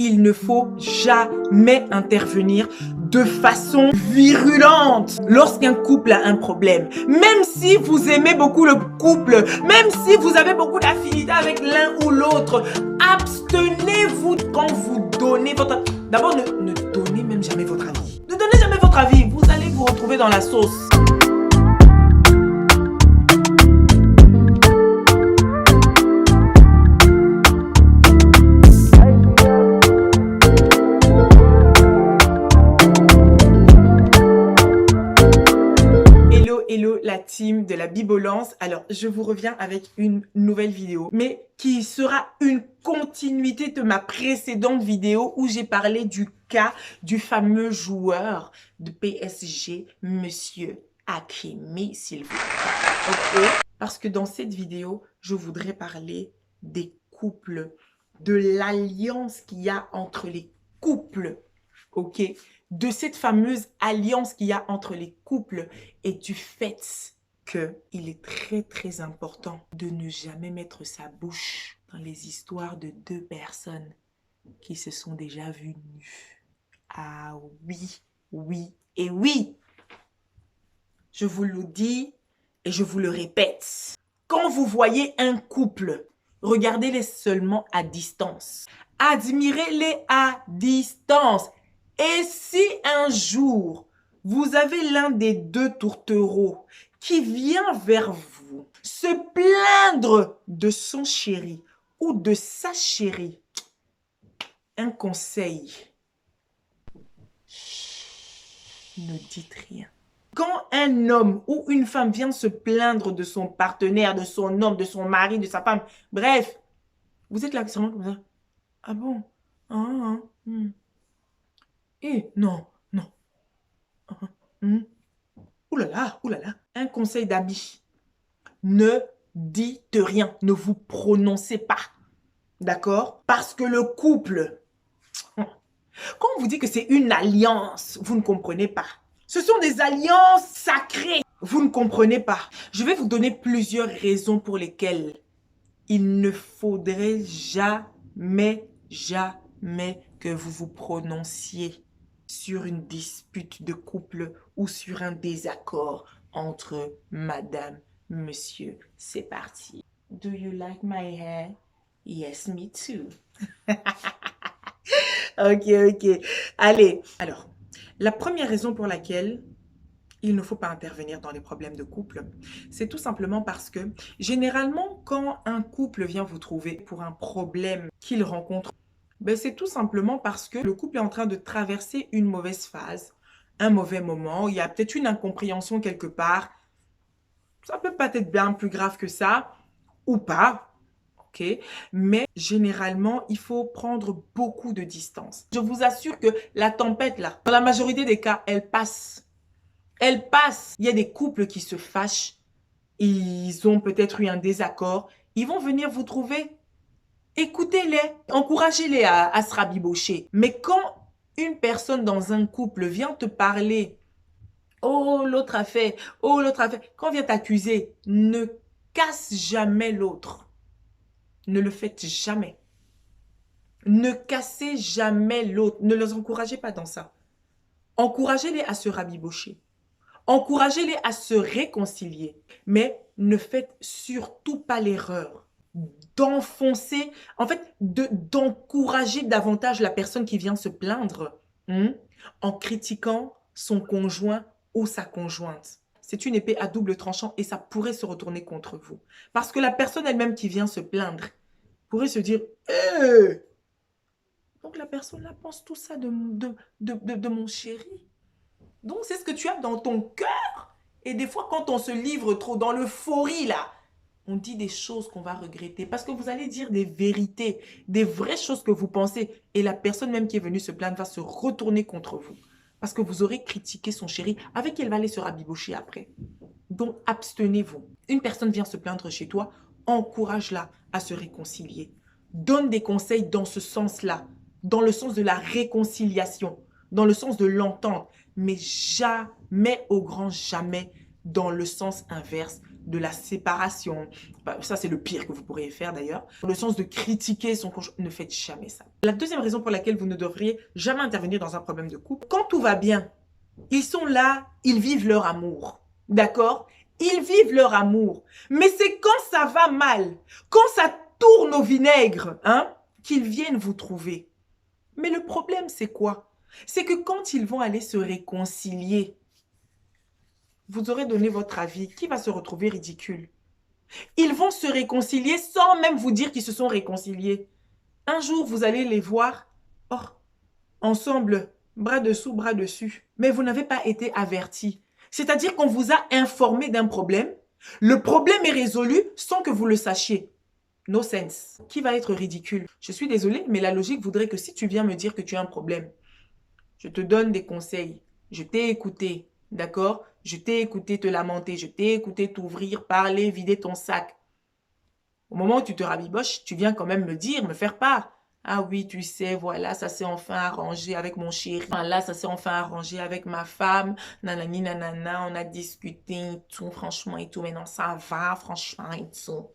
il ne faut jamais intervenir de façon virulente lorsqu'un couple a un problème. Même si vous aimez beaucoup le couple, même si vous avez beaucoup d'affinité avec l'un ou l'autre, abstenez-vous quand vous donnez votre... D'abord, ne donnez même jamais votre avis. Ne donnez jamais votre avis, vous allez vous retrouver dans la sauce. Hello la team de la Bibolance. Alors je vous reviens avec une nouvelle vidéo, mais qui sera une continuité de ma précédente vidéo où j'ai parlé du cas du fameux joueur de PSG, Monsieur Hakimi, s'il vous plaît. Okay? Parce que dans cette vidéo, je voudrais parler des couples, de l'alliance qu'il y a entre les couples, ok? De cette fameuse alliance qu'il y a entre les couples et du fait qu'il est très important de ne jamais mettre sa bouche dans les histoires de deux personnes qui se sont déjà vues nues. Ah oui, oui et oui! Je vous le dis et je vous le répète. Quand vous voyez un couple, regardez-les seulement à distance. Admirez-les à distance. Et si un jour, vous avez l'un des deux tourtereaux qui vient vers vous se plaindre de son chéri ou de sa chérie, un conseil, ne dites rien. Quand un homme ou une femme vient se plaindre de son partenaire, de son homme, de son mari, de sa femme, bref, vous êtes là seulement comme ça. Ah bon? Eh, non. Ouh là là. Un conseil d'ami. Ne dites rien. Ne vous prononcez pas. D'accord? Parce que le couple, quand on vous dit que c'est une alliance, vous ne comprenez pas. Ce sont des alliances sacrées. Vous ne comprenez pas. Je vais vous donner plusieurs raisons pour lesquelles il ne faudrait jamais que vous vous prononciez sur une dispute de couple ou sur un désaccord entre madame, monsieur. C'est parti. Do you like my hair? Yes, me too. Ok. Allez, alors, la première raison pour laquelle il ne faut pas intervenir dans les problèmes de couple, c'est tout simplement parce que, généralement, quand un couple vient vous trouver pour un problème qu'il rencontre, ben c'est tout simplement parce que le couple est en train de traverser une mauvaise phase, un mauvais moment, il y a peut-être une incompréhension quelque part. Ça peut pas être bien plus grave que ça, ou pas, ok? Mais généralement, il faut prendre beaucoup de distance. Je vous assure que la tempête, là, dans la majorité des cas, elle passe. Elle passe. Il y a des couples qui se fâchent, ils ont peut-être eu un désaccord, ils vont venir vous trouver. Écoutez-les, encouragez-les à se rabibocher. Mais quand une personne dans un couple vient te parler, oh l'autre a fait, quand on vient t'accuser, ne casse jamais l'autre. Ne le faites jamais. Ne cassez jamais l'autre. Ne les encouragez pas dans ça. Encouragez-les à se rabibocher. Encouragez-les à se réconcilier. Mais ne faites surtout pas l'erreur d'enfoncer, en fait, d'encourager davantage la personne qui vient se plaindre en critiquant son conjoint ou sa conjointe. C'est une épée à double tranchant et ça pourrait se retourner contre vous. Parce que la personne elle-même qui vient se plaindre pourrait se dire donc la personne là pense tout ça de mon chéri. Donc c'est ce que tu as dans ton cœur. Et des fois quand on se livre trop dans l'euphorie là, on dit des choses qu'on va regretter parce que vous allez dire des vérités, des vraies choses que vous pensez et la personne même qui est venue se plaindre va se retourner contre vous parce que vous aurez critiqué son chéri avec qui elle va aller se rabibocher après. Donc, abstenez-vous. Une personne vient se plaindre chez toi, encourage-la à se réconcilier. Donne des conseils dans ce sens-là, dans le sens de la réconciliation, dans le sens de l'entente, mais jamais, au grand jamais, dans le sens inverse, de la séparation. Bah, ça, c'est le pire que vous pourriez faire d'ailleurs. Dans le sens de critiquer son conjoint. Ne faites jamais ça. La deuxième raison pour laquelle vous ne devriez jamais intervenir dans un problème de couple, quand tout va bien, ils sont là, ils vivent leur amour. D'accord? Ils vivent leur amour. Mais c'est quand ça va mal, quand ça tourne au vinaigre, hein, qu'ils viennent vous trouver. Mais le problème, c'est quoi? C'est que quand ils vont aller se réconcilier, vous aurez donné votre avis. Qui va se retrouver ridicule? Ils vont se réconcilier sans même vous dire qu'ils se sont réconciliés. Un jour, vous allez les voir, oh, ensemble, bras dessous, bras dessus. Mais vous n'avez pas été averti. C'est-à-dire qu'on vous a informé d'un problème. Le problème est résolu sans que vous le sachiez. No sense. Qui va être ridicule? Je suis désolée, mais la logique voudrait que si tu viens me dire que tu as un problème, je te donne des conseils. Je t'ai écouté, d'accord? Je t'ai écouté te lamenter, je t'ai écouté t'ouvrir, parler, vider ton sac. Au moment où tu te rabiboches, tu viens quand même me dire, me faire part. Ah oui, tu sais, voilà, ça s'est enfin arrangé avec mon chéri. Voilà, ça s'est enfin arrangé avec ma femme. Nanani, nanana, on a discuté et tout, franchement et tout. Maintenant, ça va, franchement et tout.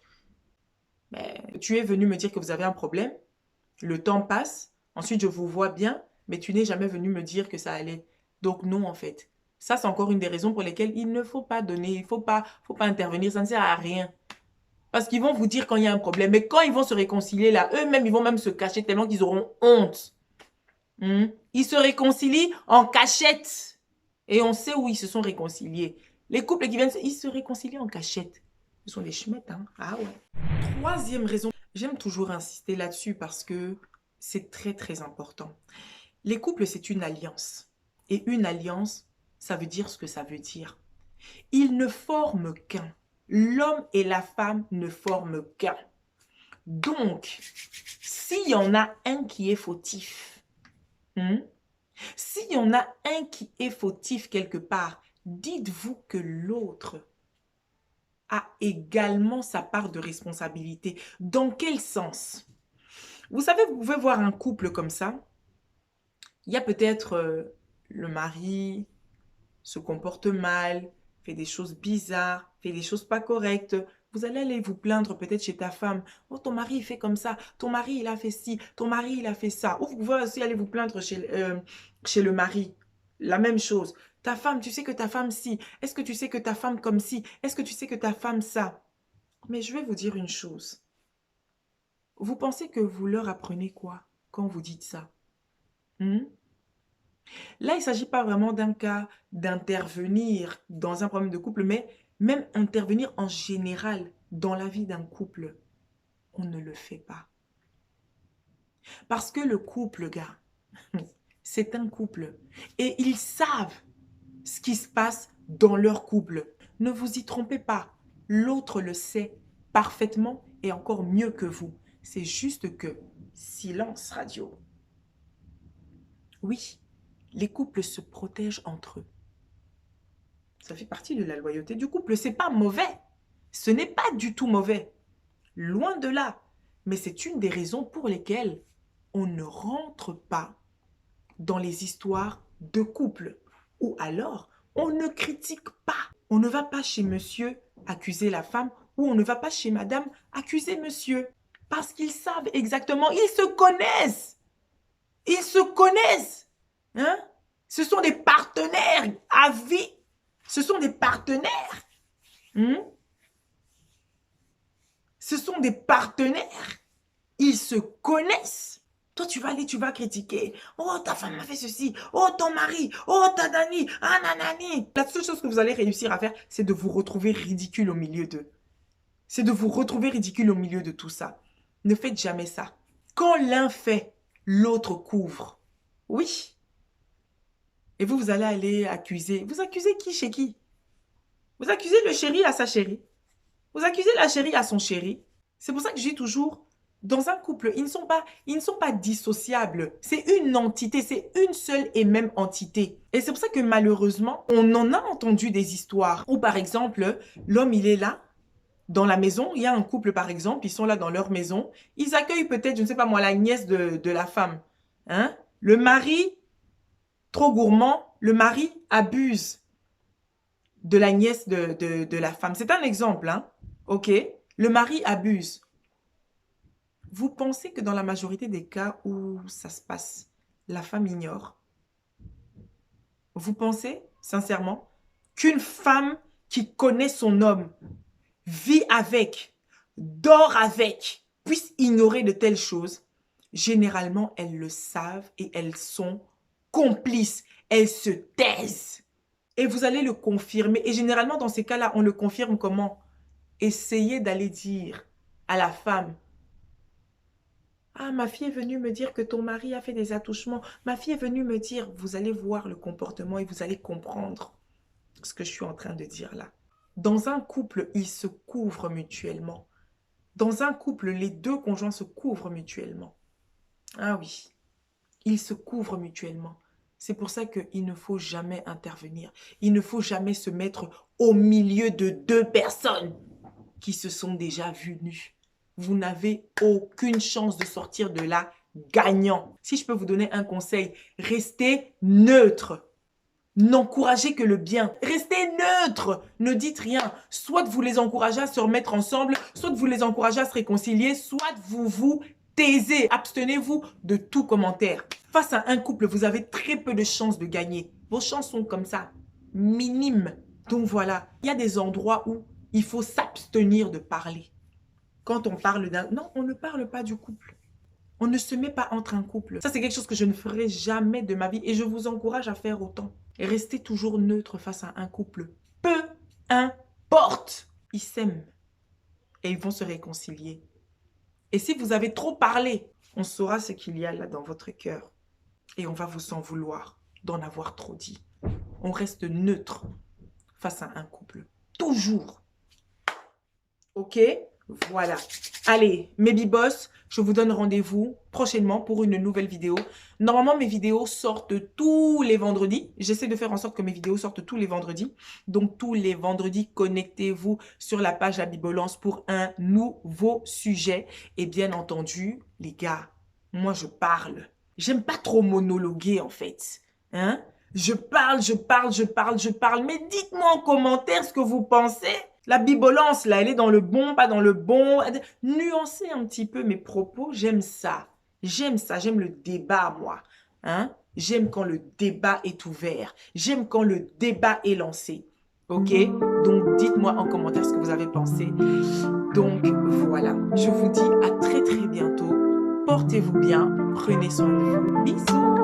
Mais tu es venu me dire que vous avez un problème. Le temps passe. Ensuite, je vous vois bien, mais tu n'es jamais venu me dire que ça allait. Donc non, en fait. Ça, c'est encore une des raisons pour lesquelles il ne faut pas donner, il ne faut pas intervenir. Ça ne sert à rien. Parce qu'ils vont vous dire quand il y a un problème. Mais quand ils vont se réconcilier, là, eux-mêmes, ils vont même se cacher tellement qu'ils auront honte. Ils se réconcilient en cachette. Et on sait où ils se sont réconciliés. Les couples qui viennent, ils se réconcilient en cachette. Ce sont des schmettes, hein. Ah ouais. Troisième raison, j'aime toujours insister là-dessus parce que c'est très, très important. Les couples, c'est une alliance. Et une alliance, ça veut dire ce que ça veut dire. Ils ne forment qu'un. L'homme et la femme ne forment qu'un. Donc, s'il y en a un qui est fautif, s'il y en a un qui est fautif quelque part, dites-vous que l'autre a également sa part de responsabilité. Dans quel sens? Vous savez, vous pouvez voir un couple comme ça. Il y a peut-être le mari se comporte mal, fait des choses bizarres, fait des choses pas correctes. Vous allez aller vous plaindre peut-être chez ta femme. Oh, ton mari, il fait comme ça. Ton mari, il a fait ci. Ton mari, il a fait ça. Ou vous pouvez aussi aller vous plaindre chez le mari. La même chose. Ta femme, tu sais que ta femme si. Est-ce que tu sais que ta femme comme si? Est-ce que tu sais que ta femme ça? Mais je vais vous dire une chose. Vous pensez que vous leur apprenez quoi quand vous dites ça? Là, il ne s'agit pas vraiment d'un cas d'intervenir dans un problème de couple, mais même intervenir en général dans la vie d'un couple. On ne le fait pas. Parce que le couple, gars, c'est un couple. Et ils savent ce qui se passe dans leur couple. Ne vous y trompez pas. L'autre le sait parfaitement et encore mieux que vous. C'est juste que silence radio. Oui, les couples se protègent entre eux. Ça fait partie de la loyauté du couple. C'est pas mauvais. Ce n'est pas du tout mauvais. Loin de là. Mais c'est une des raisons pour lesquelles on ne rentre pas dans les histoires de couple. Ou alors, on ne critique pas. On ne va pas chez monsieur accuser la femme ou on ne va pas chez madame accuser monsieur. Parce qu'ils savent exactement, ils se connaissent. Ils se connaissent. Hein? Ce sont des partenaires à vie. Ce sont des partenaires. Ce sont des partenaires. Ils se connaissent. Toi, tu vas aller, tu vas critiquer. Oh, ta femme a fait ceci. Oh, ton mari. Oh, ta nani. Ah, nanani. La seule chose que vous allez réussir à faire, c'est de vous retrouver ridicule au milieu d'eux. C'est de vous retrouver ridicule au milieu de tout ça. Ne faites jamais ça. Quand l'un fait, l'autre couvre. Oui. Et vous allez aller accuser. Vous accusez qui chez qui? Vous accusez le chéri à sa chérie. Vous accusez la chérie à son chéri. C'est pour ça que je dis toujours, dans un couple, ils ne sont pas dissociables. C'est une entité, c'est une seule et même entité. Et c'est pour ça que malheureusement, on en a entendu des histoires où par exemple, l'homme il est là, dans la maison, il y a un couple par exemple, ils sont là dans leur maison, ils accueillent peut-être, je ne sais pas moi, la nièce de la femme. Hein? Le mari, trop gourmand, le mari abuse. de la nièce de la femme. C'est un exemple, hein? OK? Le mari abuse. Vous pensez que dans la majorité des cas où ça se passe, la femme ignore? Vous pensez, sincèrement, qu'une femme qui connaît son homme, vit avec, dort avec, puisse ignorer de telles choses? Généralement, elles le savent et elles sont complices. Elles se taisent. Et vous allez le confirmer. Et généralement, dans ces cas-là, on le confirme comment? Essayez d'aller dire à la femme: ah, ma fille est venue me dire que ton mari a fait des attouchements. Ma fille est venue me dire. Vous allez voir le comportement et vous allez comprendre ce que je suis en train de dire là. Dans un couple, ils se couvrent mutuellement. Dans un couple, les deux conjoints se couvrent mutuellement. Ah oui, ils se couvrent mutuellement. C'est pour ça qu'il ne faut jamais intervenir. Il ne faut jamais se mettre au milieu de deux personnes qui se sont déjà vues nues. Vous n'avez aucune chance de sortir de là gagnant. Si je peux vous donner un conseil, restez neutre. N'encouragez que le bien. Restez neutre. Ne dites rien. Soit vous les encouragez à se remettre ensemble, soit vous les encouragez à se réconcilier, soit vous vous taisez. Abstenez-vous de tout commentaire. Face à un couple, vous avez très peu de chances de gagner. Vos chances sont comme ça, minimes. Donc voilà, il y a des endroits où il faut s'abstenir de parler. Quand on parle d'un... Non, on ne parle pas du couple. On ne se met pas entre un couple. Ça, c'est quelque chose que je ne ferai jamais de ma vie et je vous encourage à faire autant. Et restez toujours neutre face à un couple. Peu importe. Ils s'aiment et ils vont se réconcilier. Et si vous avez trop parlé, on saura ce qu'il y a là dans votre cœur. Et on va vous en vouloir d'en avoir trop dit. On reste neutre face à un couple. Toujours. OK? Voilà. Allez, mes bibos, je vous donne rendez-vous prochainement pour une nouvelle vidéo. Normalement, mes vidéos sortent tous les vendredis. J'essaie de faire en sorte que mes vidéos sortent tous les vendredis. Donc, tous les vendredis, connectez-vous sur la page La Bibolance pour un nouveau sujet. Et bien entendu, les gars, moi, je parle. J'aime pas trop monologuer, en fait. Hein? Je parle. Mais dites-moi en commentaire ce que vous pensez. La bibolance, là, elle est dans le bon, pas dans le bon. Nuancez un petit peu mes propos, j'aime ça. J'aime ça, j'aime le débat, moi. Hein? J'aime quand le débat est ouvert. J'aime quand le débat est lancé. OK? Donc, dites-moi en commentaire ce que vous avez pensé. Donc, voilà. Je vous dis à très, très bientôt. Portez-vous bien. Prenez soin de vous. Bisous!